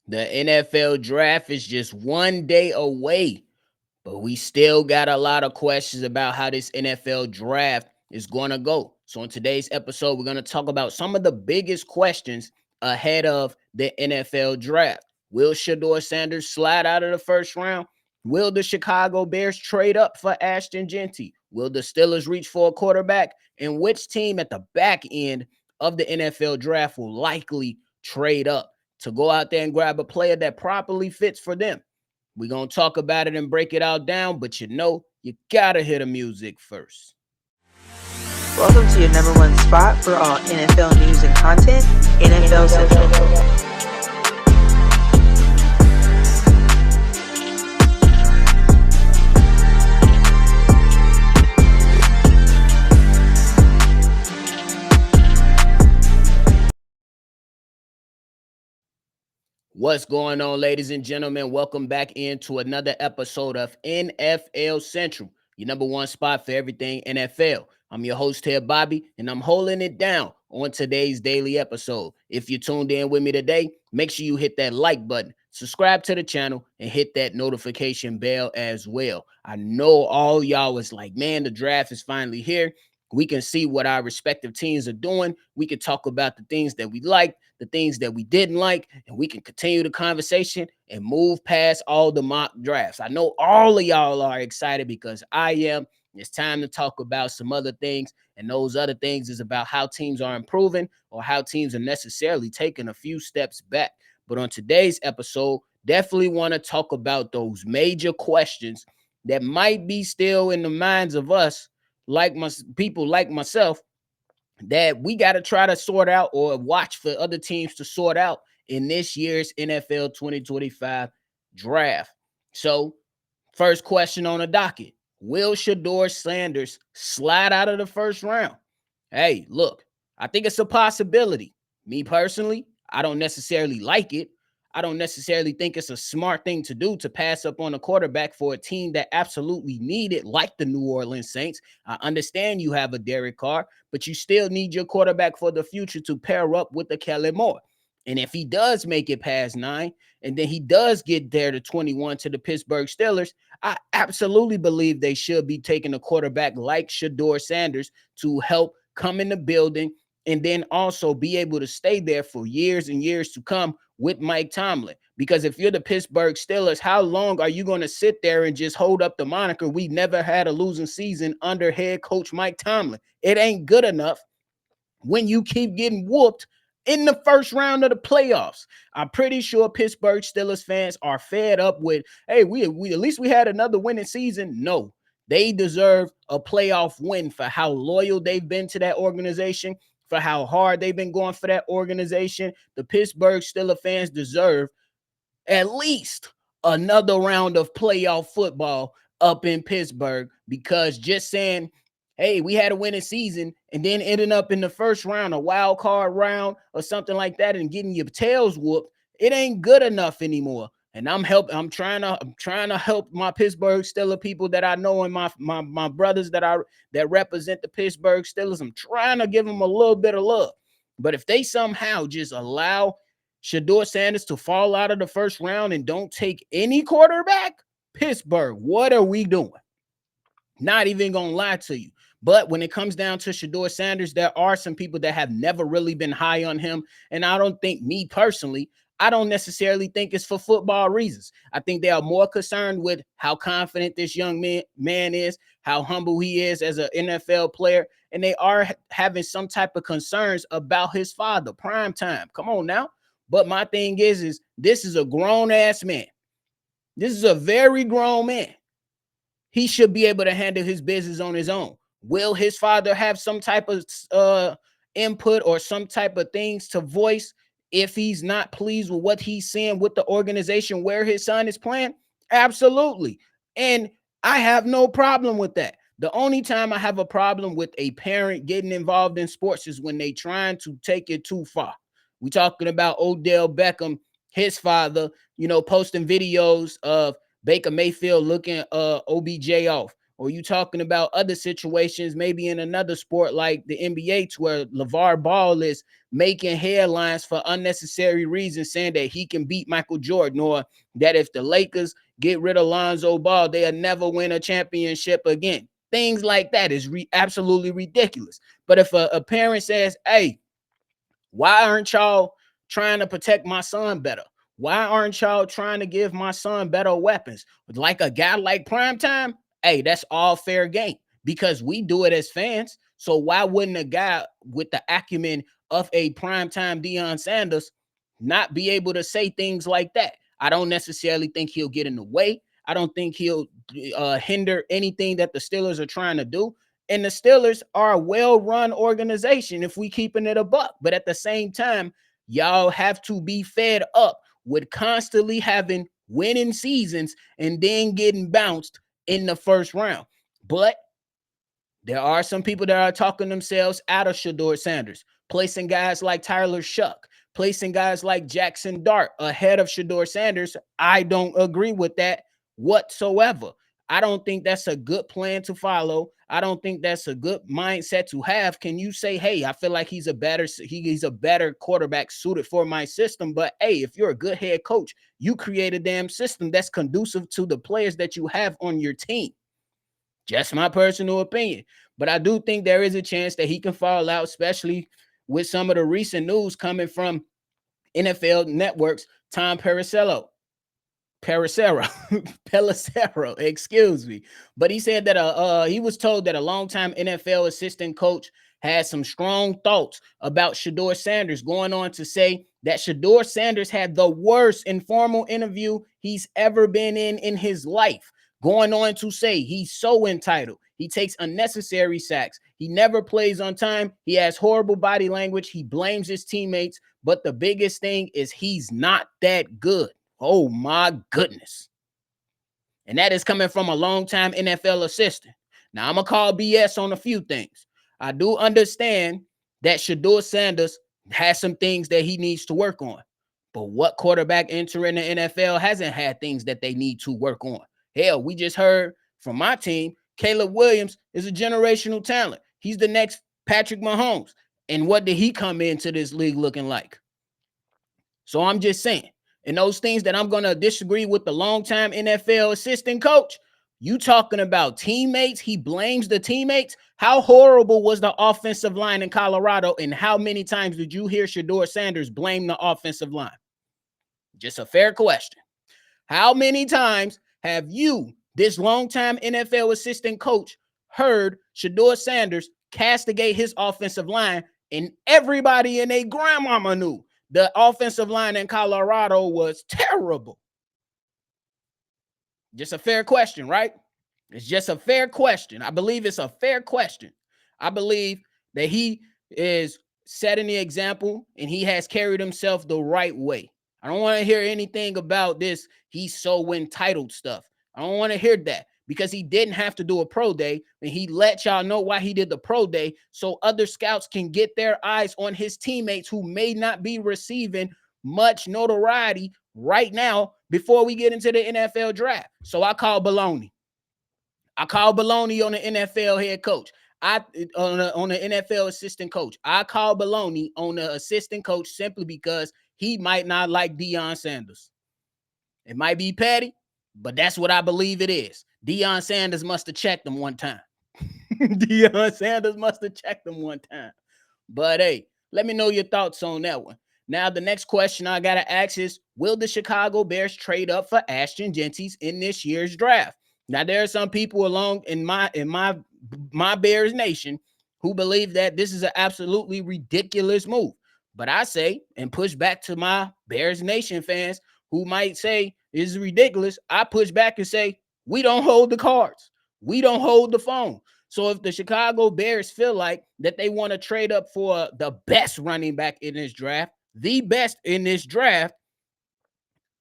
The NFL draft is just one day away, but we still got a lot of questions about how this NFL draft is going to go. So, in today's episode, we're going to talk about some of the biggest questions ahead of the NFL draft. Will Shedeur Sanders slide out of the first round? Will the Chicago Bears trade up for Ashton Genty? Will the Steelers reach for a quarterback? And which team at the back end of the NFL draft will likely trade up to go out there and grab a player that properly fits for them? We're going to talk about it and break it all down, but you got to hear the music first. Welcome to your number one spot for all NFL news and content, NFL Central. What's going on, ladies and gentlemen? Welcome back into another episode of NFL Central, your number one spot for everything NFL. I'm your host here, Bobby, and I'm holding it down on today's daily episode. If you tuned in with me today, make sure you hit that like button, subscribe to the channel, and hit that notification bell as well. I know all y'all was like, man, the draft is finally here. We can see what our respective teams are doing. We can talk about the things that we liked, the things that we didn't like, and we can continue the conversation and move past all the mock drafts. I know all of y'all are excited because I am. It's time to talk about some other things, and those other things is about how teams are improving or how teams are necessarily taking a few steps back. But on today's episode, definitely want to talk about those major questions that might be still in the minds of us, like people like myself, that we got to try to sort out or watch for other teams to sort out in this year's NFL 2025 draft. So, first question on the docket: will Shedeur Sanders slide out of the first round? Hey, look, I think it's a possibility. Me personally, I don't necessarily like it. I don't necessarily think it's a smart thing to do to pass up on a quarterback for a team that absolutely need it, like the New Orleans Saints. I understand you have a Derek Carr, but you still need your quarterback for the future to pair up with the Kellen Moore. And if he does make it past 9, and then he does get there to 21 to the Pittsburgh Steelers, I absolutely believe they should be taking a quarterback like Shedeur Sanders to help come in the building and then also be able to stay there for years and years to come with Mike Tomlin. Because if you're the Pittsburgh Steelers, how long are you going to sit there and just hold up the moniker, we never had a losing season under head coach Mike Tomlin? It ain't good enough when you keep getting whooped in the first round of the playoffs. I'm pretty sure Pittsburgh Steelers fans are fed up with, hey, we at least we had another winning season. No, they deserve a playoff win for how loyal they've been to that organization, for how hard they've been going for that organization. The Pittsburgh Steelers fans deserve at least another round of playoff football up in Pittsburgh, because just saying, hey, we had a winning season and then ending up in the first round, a wild card round or something like that, and getting your tails whooped, it ain't good enough anymore. And I'm trying to help my Pittsburgh Steelers people that I know, and my brothers that represent the Pittsburgh Steelers. I'm trying to give them a little bit of love. But if they somehow just allow Shedeur Sanders to fall out of the first round and don't take any quarterback, Pittsburgh, what are we doing? Not even gonna lie to you. But when it comes down to Shedeur Sanders, there are some people that have never really been high on him. And I don't think, me personally, I don't necessarily think it's for football reasons. I think they are more concerned with how confident this young man is, how humble he is as an NFL player, and they are having some type of concerns about his father, prime time. Come on now. But my thing is this is a grown-ass man. This is a very grown man. He should be able to handle his business on his own. Will his father have some type of input or some type of things to voice if he's not pleased with what he's seeing with the organization where his son is playing? Absolutely. And I have no problem with that. The only time I have a problem with a parent getting involved in sports is when they trying to take it too far. We talking about Odell Beckham, his father, posting videos of Baker Mayfield looking OBJ off, or you talking about other situations, maybe in another sport like the NBA, to where LeVar Ball is making headlines for unnecessary reasons, saying that he can beat Michael Jordan, or that if the Lakers get rid of Lonzo Ball, they'll never win a championship again. Things like that is absolutely ridiculous. But if a parent says, hey, why aren't y'all trying to protect my son better? Why aren't y'all trying to give my son better weapons? Like a guy like Primetime, hey, that's all fair game because we do it as fans. So why wouldn't a guy with the acumen of a Primetime Deion Sanders not be able to say things like that? I don't necessarily think he'll get in the way. I don't think he'll hinder anything that the Steelers are trying to do. And the Steelers are a well-run organization if we keeping it a buck. But at the same time, y'all have to be fed up with constantly having winning seasons and then getting bounced in the first round. But there are some people that are talking themselves out of Shedeur Sanders, placing guys like Tyler Shuck, placing guys like Jackson Dart ahead of Shedeur Sanders. I don't agree with that whatsoever. I don't think that's a good plan to follow. I don't think that's a good mindset to have. Can you say, hey, I feel like he's a better quarterback suited for my system? But hey, if you're a good head coach, you create a damn system that's conducive to the players that you have on your team. Just my personal opinion. But I do think there is a chance that he can fall out, especially with some of the recent news coming from NFL Network's Tom Pelissero, excuse me. But he said that he was told that a longtime NFL assistant coach had some strong thoughts about Shedeur Sanders, going on to say that Shedeur Sanders had the worst informal interview he's ever been in his life. Going on to say he's so entitled. He takes unnecessary sacks. He never plays on time. He has horrible body language. He blames his teammates. But the biggest thing is he's not that good. Oh my goodness. And that is coming from a longtime NFL assistant. Now I'm going to call BS on a few things. I do understand that Shedeur Sanders has some things that he needs to work on. But what quarterback entering the NFL hasn't had things that they need to work on? Hell, we just heard from my team, Caleb Williams is a generational talent. He's the next Patrick Mahomes. And what did he come into this league looking like? So I'm just saying, and those things that I'm going to disagree with the longtime NFL assistant coach, you talking about teammates, he blames the teammates. How horrible was the offensive line in Colorado, and how many times did you hear Shedeur Sanders blame the offensive line? Just a fair question. How many times have you, this longtime NFL assistant coach, heard Shedeur Sanders castigate his offensive line, and everybody and their grandmama knew the offensive line in Colorado was terrible? Just a fair question, right? It's just a fair question. I believe it's a fair question. I believe that he is setting the example and he has carried himself the right way. I don't want to hear anything about this he's so entitled stuff. I don't want to hear that, because he didn't have to do a pro day, and he let y'all know why he did the pro day, so other scouts can get their eyes on his teammates who may not be receiving much notoriety right now before we get into the NFL draft. So I call baloney. I call baloney on the NFL head coach. On the NFL assistant coach. I call baloney on the assistant coach simply because he might not like Deion Sanders. It might be petty, but that's what I believe it is. Deion Sanders must have checked him one time. Deion Sanders must have checked him one time. But hey, let me know your thoughts on that one. Now, the next question I got to ask is, will the Chicago Bears trade up for Ashton Genties in this year's draft? Now, there are some people along in my Bears nation who believe that this is an absolutely ridiculous move. But I say, and push back to my Bears nation fans who might say this is ridiculous, I push back and say, we don't hold the cards. We don't hold the phone. So if the Chicago Bears feel like that they want to trade up for the best running back in this draft, the best in this draft,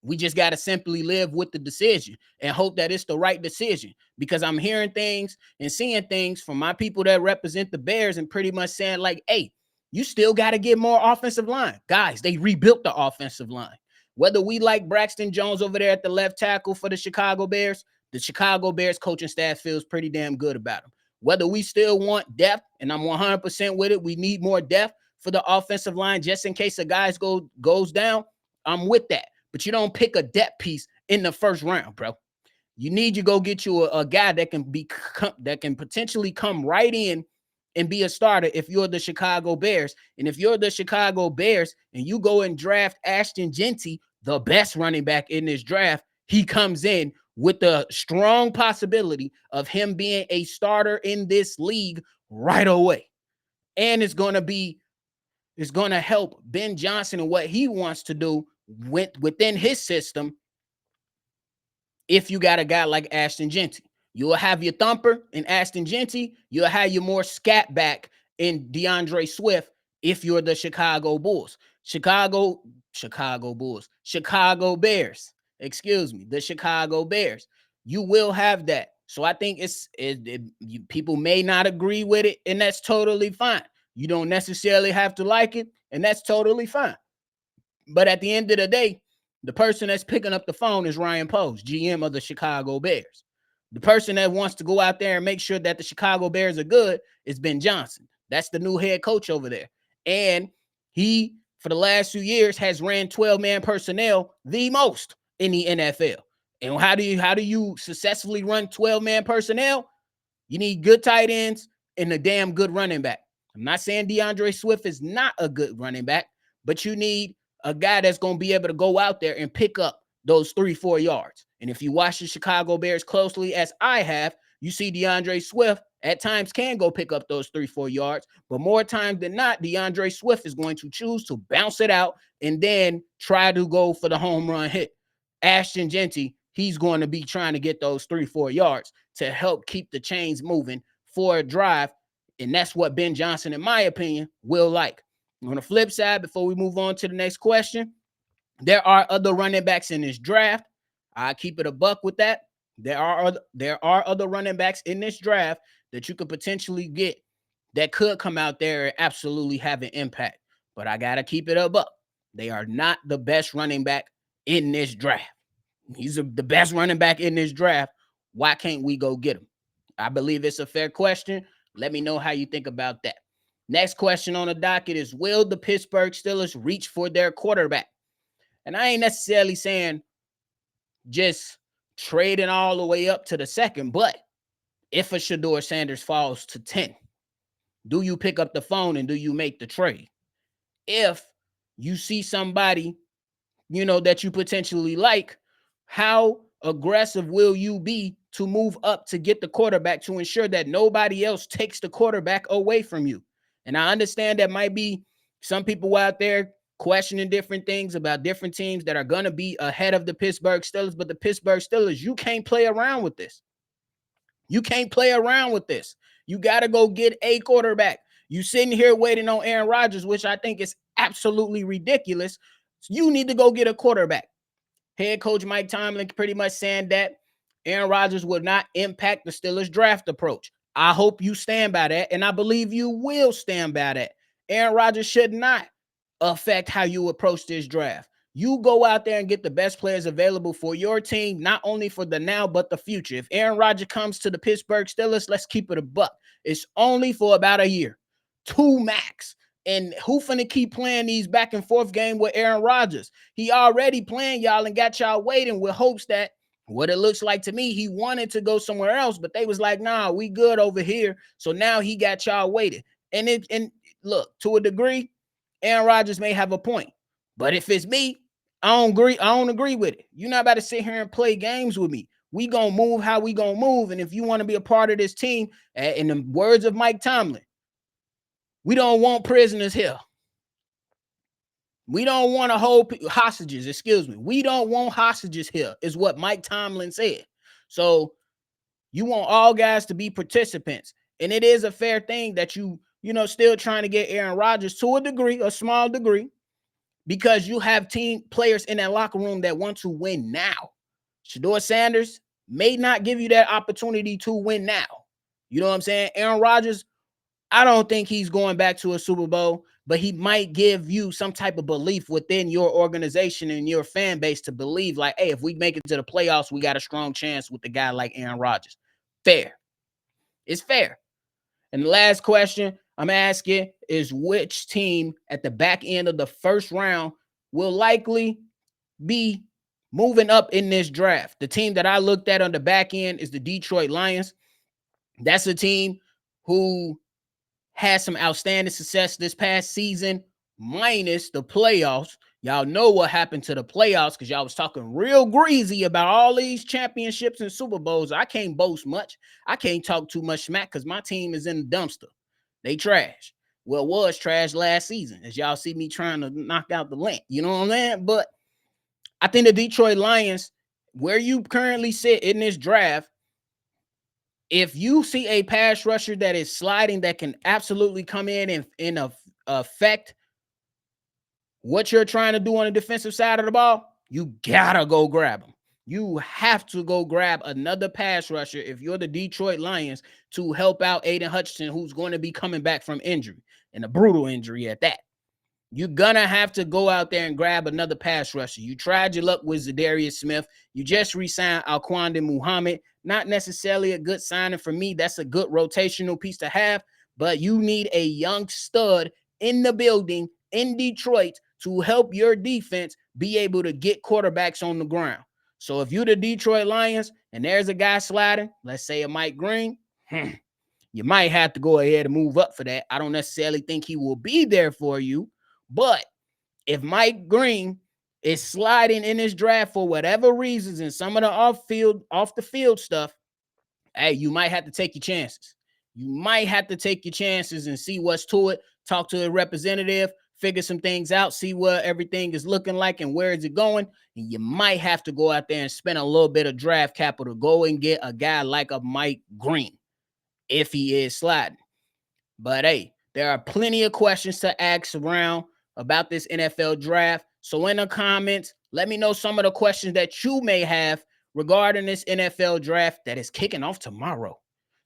we just got to simply live with the decision and hope that it's the right decision, because I'm hearing things and seeing things from my people that represent the Bears and pretty much saying like, hey, you still got to get more offensive line. Guys, they rebuilt the offensive line. Whether we like Braxton Jones over there at the left tackle for the Chicago Bears, the Chicago Bears coaching staff feels pretty damn good about him. Whether we still want depth, and I'm 100% with it, we need more depth for the offensive line just in case the guys goes down. I'm with that. But you don't pick a depth piece in the first round, bro. You need to go get you a guy that can potentially come right in and be a starter if you're the Chicago Bears. And if you're the Chicago Bears and you go and draft Ashton Jeanty, the best running back in this draft, he comes in with the strong possibility of him being a starter in this league right away. And it's going to help Ben Johnson and what he wants to do within his system. If you got a guy like Ashton Jeanty, you'll have your thumper in Ashton Jeanty. You'll have your more scat back in DeAndre Swift if you're the Chicago Bulls. Chicago Bears. Excuse me, the Chicago Bears. You will have that. So I think people may not agree with it, and that's totally fine. You don't necessarily have to like it, and that's totally fine. But at the end of the day, the person that's picking up the phone is Ryan Post, GM of the Chicago Bears. The person that wants to go out there and make sure that the Chicago Bears are good is Ben Johnson. That's the new head coach over there. And he, for the last few years, has ran 12-man personnel the most in the NFL. And how do you successfully run 12-man personnel? You need good tight ends and a damn good running back. I'm not saying DeAndre Swift is not a good running back, but you need a guy that's going to be able to go out there and pick up those 3-4 yards. And if you watch the Chicago Bears closely, as I have, you see DeAndre Swift at times can go pick up those 3-4 yards, but more times than not, DeAndre Swift is going to choose to bounce it out and then try to go for the home run hit. Ashton Jeanty, he's going to be trying to get those 3-4 yards to help keep the chains moving for a drive, and that's what Ben Johnson, in my opinion, will like. On the flip side, before we move on to the next question, there are other running backs in this draft. I keep it a buck with that. There are other running backs in this draft that you could potentially get that could come out there and absolutely have an impact. But I got to keep it a buck. They are not the best running back in this draft. He's the best running back in this draft. Why can't we go get him? I believe it's a fair question. Let me know how you think about that. Next question on the docket is, will the Pittsburgh Steelers reach for their quarterback? And I ain't necessarily saying just trading all the way up to the second, but if a Shedeur Sanders falls to 10, do you pick up the phone and do you make the trade? If you see somebody, that you potentially like, how aggressive will you be to move up to get the quarterback to ensure that nobody else takes the quarterback away from you? And I understand that might be some people out there questioning different things about different teams that are going to be ahead of the Pittsburgh Steelers, but the Pittsburgh Steelers, you can't play around with this. You can't play around with this. You got to go get a quarterback. You sitting here waiting on Aaron Rodgers, which I think is absolutely ridiculous. You need to go get a quarterback. Head coach Mike Tomlin pretty much saying that Aaron Rodgers will not impact the Steelers draft approach. I hope you stand by that, and I believe you will stand by that. Aaron Rodgers should not affect how you approach this draft. You go out there and get the best players available for your team, not only for the now, but the future. If Aaron Rodgers comes to the Pittsburgh Steelers, let's keep it a buck. It's only for about a year, 2 max. And who finna keep playing these back and forth game with Aaron Rodgers? He already playing y'all and got y'all waiting with hopes that what it looks like to me, he wanted to go somewhere else, but they was like, nah, we good over here. So now he got y'all waiting. And look, to a degree, Aaron Rodgers may have a point. But if it's me, I don't agree with it. You're not about to sit here and play games with me. We gonna move how we gonna move. And if you want to be a part of this team, in the words of Mike Tomlin, we don't want prisoners here. We don't want to hold hostages. Excuse me. We don't want hostages here, is what Mike Tomlin said. So you want all guys to be participants. And it is a fair thing that you still trying to get Aaron Rodgers to a degree, a small degree, because you have team players in that locker room that want to win now. Shedeur Sanders may not give you that opportunity to win now. You know what I'm saying? Aaron Rodgers, I don't think he's going back to a Super Bowl. but he might give you some type of belief within your organization and your fan base to believe like, hey, if we make it to the playoffs, we got a strong chance with a guy like Aaron Rodgers. Fair. It's fair. And the last question I'm asking is which team at the back end of the first round will likely be moving up in this draft? The team that I looked at on the back end is the Detroit Lions. That's a team who had some outstanding success this past season, minus the playoffs. Y'all know what happened to the playoffs because y'all was talking real greasy about all these championships and Super Bowls. I can't boast much. I can't talk too much smack because my team is in the dumpster. They trash. Well, it was trash last season, as y'all see me trying to knock out the link. You know what I'm saying? But I think the Detroit Lions, where you currently sit in this draft, if you see a pass rusher that is sliding that can absolutely come in and affect what you're trying to do on the defensive side of the ball, you gotta go grab him. You have to go grab another pass rusher if you're the Detroit Lions to help out Aiden Hutchinson, who's going to be coming back from injury, and a brutal injury at that. You're going to have to go out there and grab another pass rusher. You tried your luck with Zadarius Smith. You just re-signed Alquan Muhammad. Not necessarily a good signing for me. That's a good rotational piece to have, but you need a young stud in the building in Detroit to help your defense be able to get quarterbacks on the ground. So if you're the Detroit Lions and there's a guy sliding, let's say a Mike Green, you might have to go ahead and move up for that. I don't necessarily think he will be there for you, but if Mike Green is sliding in this draft for whatever reasons and some of the off the field stuff, hey, you might have to take your chances. You might have to take your chances and see what's to it. Talk to a representative, figure some things out, see what everything is looking like and where is it going. And you might have to go out there and spend a little bit of draft capital to go and get a guy like a Mike Green if he is sliding. But hey, there are plenty of questions to ask around about this NFL draft. So in the comments, let me know some of the questions that you may have regarding this NFL draft that is kicking off tomorrow.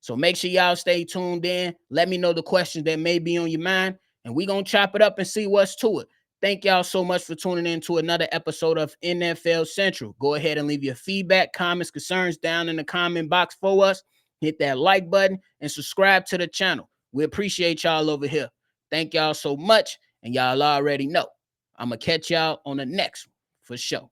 So make sure y'all stay tuned in. Let me know the questions that may be on your mind, and we're going to chop it up and see what's to it. Thank y'all so much for tuning in to another episode of NFL Central. Go ahead and leave your feedback, comments, concerns down in the comment box for us. Hit that like button and subscribe to the channel. We appreciate y'all over here. Thank y'all so much. And y'all already know I'm going to catch y'all on the next one for sure.